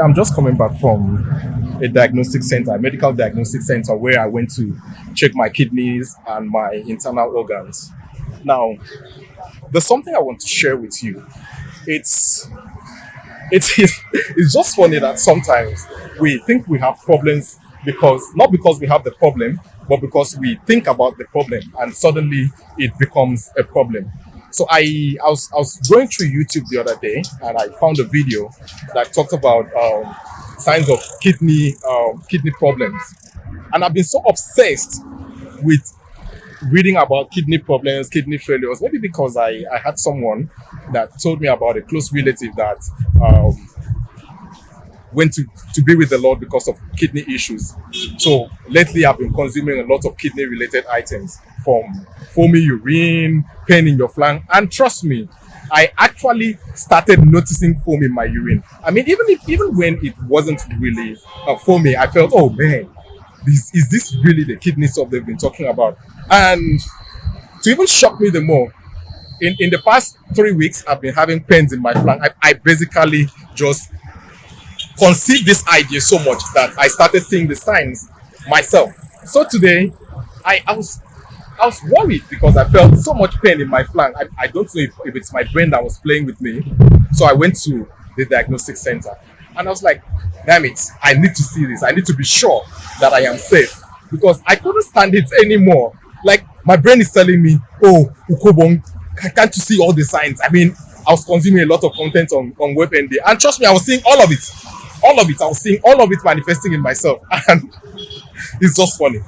I'm just coming back from a diagnostic center, a medical diagnostic center, where I went to check my kidneys and my internal organs. Now, there's something I want to share with you. It's it's it's just funny that sometimes we think we have problems because not because we have the problem, but because we think about the problem and suddenly it becomes a problem. So I was going through YouTube the other day and I found a video that talked about signs of kidney problems, and I've been so obsessed with reading about kidney problems, kidney failures. Maybe because I had someone that told me about a close relative that um, went to be with the Lord because of kidney issues. So lately, I've been consuming a lot of kidney related items from foamy urine, pain in your flank, and trust me, I actually started noticing foam in my urine. I mean, even when it wasn't really foamy, I felt, oh man, this is this really the kidney stuff they've been talking about? And to even shock me the more, in the past 3 weeks, I've been having pains in my flank. I basically just conceived this idea so much that I started seeing the signs myself. So today, I was worried because I felt so much pain in my flank. I don't know if it's my brain that was playing with me. So I went to the diagnostic center and I was like, damn it, I need to see this. I need to be sure that I am safe because I couldn't stand it anymore. Like my brain is telling me, oh, Ukobong, can't you see all the signs? I mean, I was consuming a lot of content on WebMD, and trust me, I was seeing all of it. All of it. I was seeing all of it manifesting in myself. And it's just funny.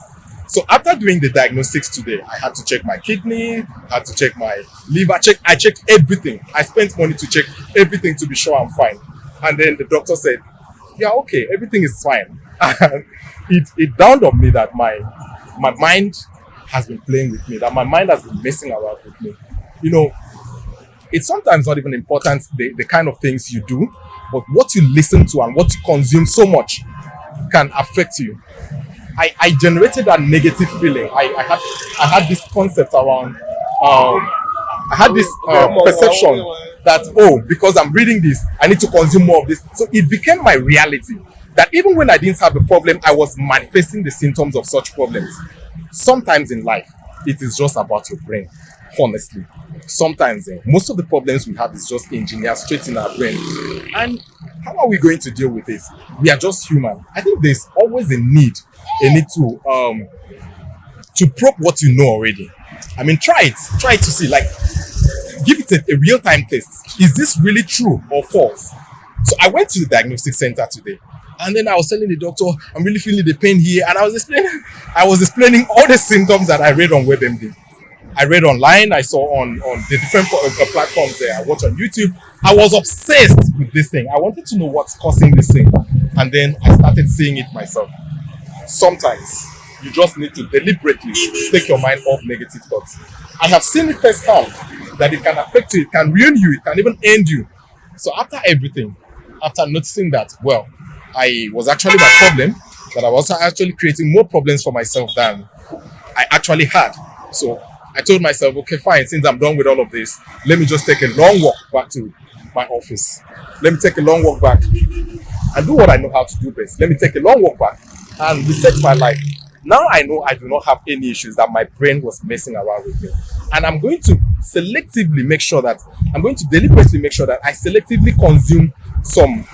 So after doing the diagnostics today, I had to check my kidney, I had to check my liver, I checked everything. I spent money to check everything to be sure I'm fine. And then the doctor said, yeah, okay, everything is fine. And it dawned on me that my mind has been playing with me, that my mind has been messing around with me. You know, it's sometimes not even important the kind of things you do, but what you listen to and what you consume so much can affect you. I generated that negative feeling. I had this concept around I had this perception that, oh, because I'm reading this, I need to consume more of this. So it became my reality that even when I didn't have a problem, I was manifesting the symptoms of such problems. Sometimes in life, it is just about your brain, honestly. Sometimes most of the problems we have is just engineered straight in our brain. And how are we going to deal with this? We are just human. I think there's always a need to probe what you know already. I mean, try it to see, like, give it a real-time test. Is this really true or false? So I went to the diagnostic center today, and then I was telling the doctor, I'm really feeling the pain here, and I was explaining all the symptoms that I read on WebMD. I read online, I saw on the different platforms there, I watched on YouTube. I was obsessed with this thing. I wanted to know what's causing this thing. And then I started seeing it myself. Sometimes you just need to deliberately take your mind off negative thoughts. I have seen it firsthand that it can affect you, it can ruin you, it can even end you. So after everything, after noticing that, well, I was actually my problem, that I was actually creating more problems for myself than I actually had. So I told myself, okay, fine, since I'm done with all of this, let me just take a long walk back to my office. Let me take a long walk back and do what I know how to do best. Let me take a long walk back and reset my life. Now I know I do not have any issues that my brain was messing around with me. And I'm going to deliberately make sure that I selectively consume some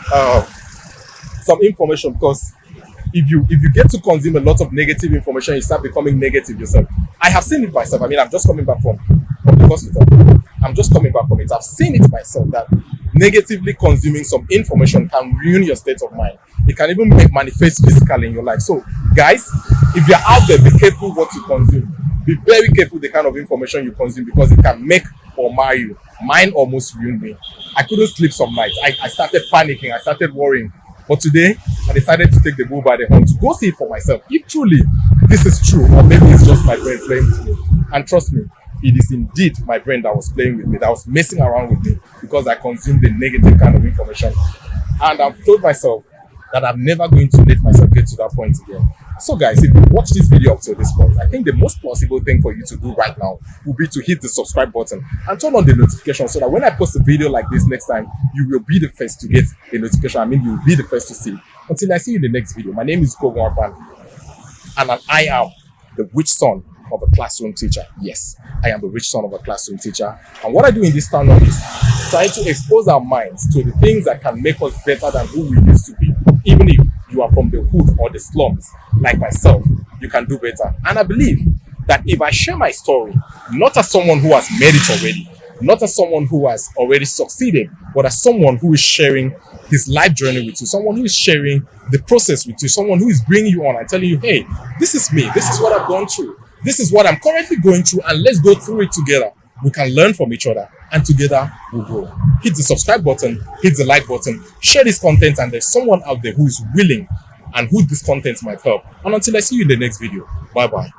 information, because if you get to consume a lot of negative information, you start becoming negative yourself. I have seen it myself. I mean, I'm just coming back from the hospital. I'm just coming back from it. I've seen it myself that negatively consuming some information can ruin your state of mind. It can even manifest physically in your life. So, guys, if you're out there, be careful what you consume. Be very careful the kind of information you consume, because it can make or mar you. Mine almost ruined me. I couldn't sleep some nights. I started panicking. I started worrying. But today, I decided to take the bull by the horn to go see it for myself. If truly this is true, or maybe it's just my brain playing with me. And trust me, it is indeed my brain that was playing with me, that was messing around with me, because I consumed the negative kind of information. And I've told myself that I'm never going to let myself get to that point again. So guys, if you watch this video up to this point, I think the most plausible thing for you to do right now would be to hit the subscribe button and turn on the notification so that when I post a video like this next time, you will be the first to get a notification. I mean, you will be the first to see. Until I see you in the next video, my name is Kogo Arpan, and I am the rich son of a classroom teacher. Yes, I am the rich son of a classroom teacher. And what I do in this channel is trying to expose our minds to the things that can make us better than who we used to be. Even if you are from the hood or the slums, like myself, you can do better. And I believe that if I share my story, not as someone who has made it already, not as someone who has already succeeded, but as someone who is sharing his life journey with you, someone who is sharing the process with you, someone who is bringing you on and telling you, hey, this is me, this is what I've gone through, this is what I'm currently going through, and let's go through it together. We can learn from each other, and together we'll grow. Hit the subscribe button, hit the like button, share this content, and there's someone out there who is willing and who this content might help. And until I see you in the next video, bye-bye.